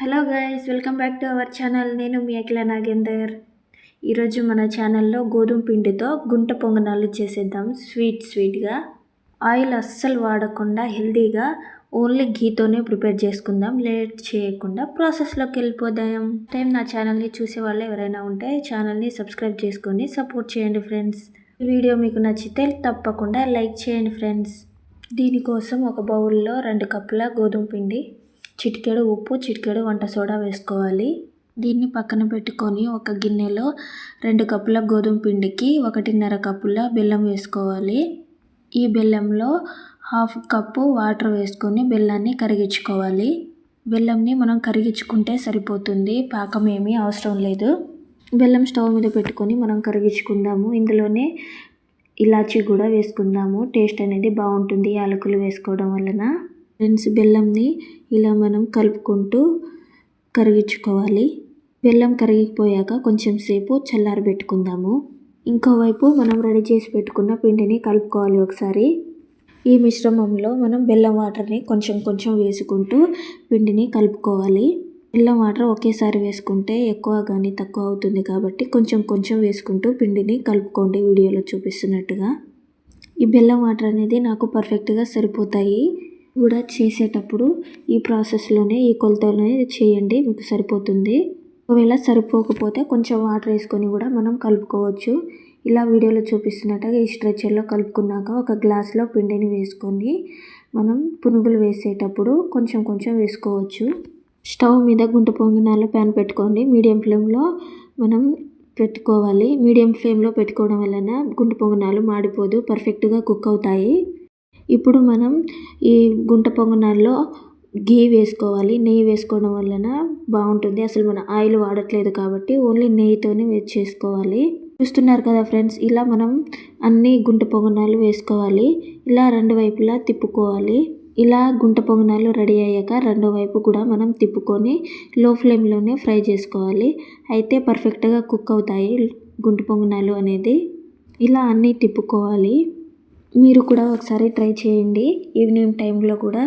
Hello guys, welcome back to our channel. నేను మీ అఖిల నాగేందర్. ఈరోజు మన ఛానల్లో గోధుమ పిండితో గుంట పొంగనాలు చేసేద్దాం. స్వీట్గా ఆయిల్ అస్సలు వాడకుండా హెల్తీగా ఓన్లీ ఘీతోనే ప్రిపేర్ చేసుకుందాం. లేట్ చేయకుండా ప్రాసెస్లోకి వెళ్ళిపోదాం. నా ఛానల్ని చూసే వాళ్ళు ఎవరైనా ఉంటే ఛానల్ని సబ్స్క్రైబ్ చేసుకొని సపోర్ట్ చేయండి ఫ్రెండ్స్. ఈ వీడియో మీకు నచ్చితే తప్పకుండా లైక్ చేయండి ఫ్రెండ్స్. దీనికోసం ఒక బౌల్లో 2 కప్పుల గోధుమ పిండి, చిటికెడు ఉప్పు, చిటికెడు వంట సోడా వేసుకోవాలి. దీన్ని పక్కన పెట్టుకొని ఒక గిన్నెలో 2 కప్పుల గోధుమ పిండికి 1.5 కప్పుల బెల్లం వేసుకోవాలి. ఈ బెల్లంలో 1/2 కప్పు వాటర్ వేసుకొని బెల్లాన్ని కరిగించుకోవాలి. బెల్లంని మనం కరిగించుకుంటే సరిపోతుంది, పాకం ఏమీ అవసరం లేదు. బెల్లం స్టవ్ మీద పెట్టుకొని మనం కరిగించుకుందాము. ఇందులోనే ఇలాచీ కూడా వేసుకుందాము. టేస్ట్ అనేది బాగుంటుంది యాలకులు వేసుకోవడం వలన. ఫ్రెండ్స్, బెల్లంని ఇలా మనం కలుపుకుంటూ కరిగించుకోవాలి. బెల్లం కరిగిపోయాక కొంచెం సేపు చల్లారబెట్టుకుందాము. ఇంకోవైపు మనం రెడీ చేసి పెట్టుకున్న పిండిని కలుపుకోవాలి ఒకసారి. ఈ మిశ్రమంలో మనం బెల్లం వాటర్ని కొంచెం వేసుకుంటూ పిండిని కలుపుకోవాలి. బెల్లం వాటర్ ఒకేసారి వేసుకుంటే ఎక్కువ కానీ తక్కువ అవుతుంది కాబట్టి కొంచెం వేసుకుంటూ పిండిని కలుపుకోండి వీడియోలో చూపిస్తున్నట్టుగా. ఈ బెల్లం వాటర్ అనేది నాకు పర్ఫెక్ట్గా సరిపోతాయి. కూడా చేసేటప్పుడు ఈ ప్రాసెస్లోనే ఈ కొలతలోనే చేయండి, మీకు సరిపోతుంది. ఒకవేళ సరిపోకపోతే కొంచెం వాటర్ వేసుకొని కూడా మనం కలుపుకోవచ్చు. ఇలా వీడియోలో చూపిస్తున్నట్టుగా ఈ స్ట్రెచర్లో కలుపుకున్నాక ఒక గ్లాస్లో పిండిని వేసుకొని మనం పునుగులు వేసేటప్పుడు కొంచెం వేసుకోవచ్చు. స్టవ్ మీద గుంట పొంగనాల ప్యాన్ పెట్టుకోండి. మీడియం ఫ్లేమ్లో మనం పెట్టుకోవాలి. మీడియం ఫ్లేమ్లో పెట్టుకోవడం వలన గుంట పొంగనాలు మాడిపోదు, పర్ఫెక్ట్గా కుక్ అవుతాయి. ఇప్పుడు మనం ఈ గుంట పొంగనాల్లో ఘీ వేసుకోవాలి. నెయ్యి వేసుకోవడం వలన బాగుంటుంది. అసలు మనం ఆయిల్ వాడట్లేదు కాబట్టి ఓన్లీ నెయ్యితోనే చేసుకోవాలి. చూస్తున్నారు కదా ఫ్రెండ్స్, ఇలా మనం అన్ని గుంట పొంగనాలు వేసుకోవాలి. ఇలా 2 వైపులా తిప్పుకోవాలి. ఇలా గుంట పొంగనాలు రెడీ అయ్యాక రెండో వైపు కూడా మనం తిప్పుకొని లో ఫ్లేమ్లోనే ఫ్రై చేసుకోవాలి. అయితే పర్ఫెక్ట్గా కుక్ అవుతాయి గుంట పొంగనాలు అనేది. ఇలా అన్నీ తిప్పుకోవాలి. మీరు కూడా ఒకసారి ట్రై చేయండి. ఈవినింగ్ టైంలో కూడా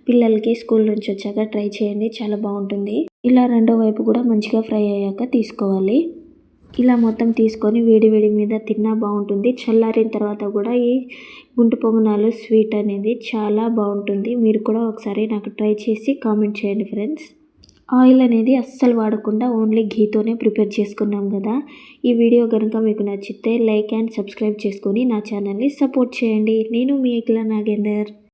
పిల్లలకి స్కూల్ నుంచి వచ్చాక ట్రై చేయండి, చాలా బాగుంటుంది. ఇలా రెండో వైపు కూడా మంచిగా ఫ్రై అయ్యాక తీసుకోవాలి. ఇలా మొత్తం తీసుకొని వేడి మీద తిన్నా బాగుంటుంది. చల్లారిన తర్వాత కూడా ఈ గుంట పొంగనాలు స్వీట్ అనేది చాలా బాగుంటుంది. మీరు కూడా ఒకసారి నాకు ట్రై చేసి కామెంట్ చేయండి ఫ్రెండ్స్. ఆయిల్ అనేది అస్సలు వాడకుండా ఓన్లీ ఘీతోనే ప్రిపేర్ చేసుకున్నాం కదా. ఈ వీడియో కనుక మీకు నచ్చితే లైక్ అండ్ సబ్స్క్రైబ్ చేసుకొని నా ఛానల్ని సపోర్ట్ చేయండి. నేను మీ అఖిల నాగేందర్.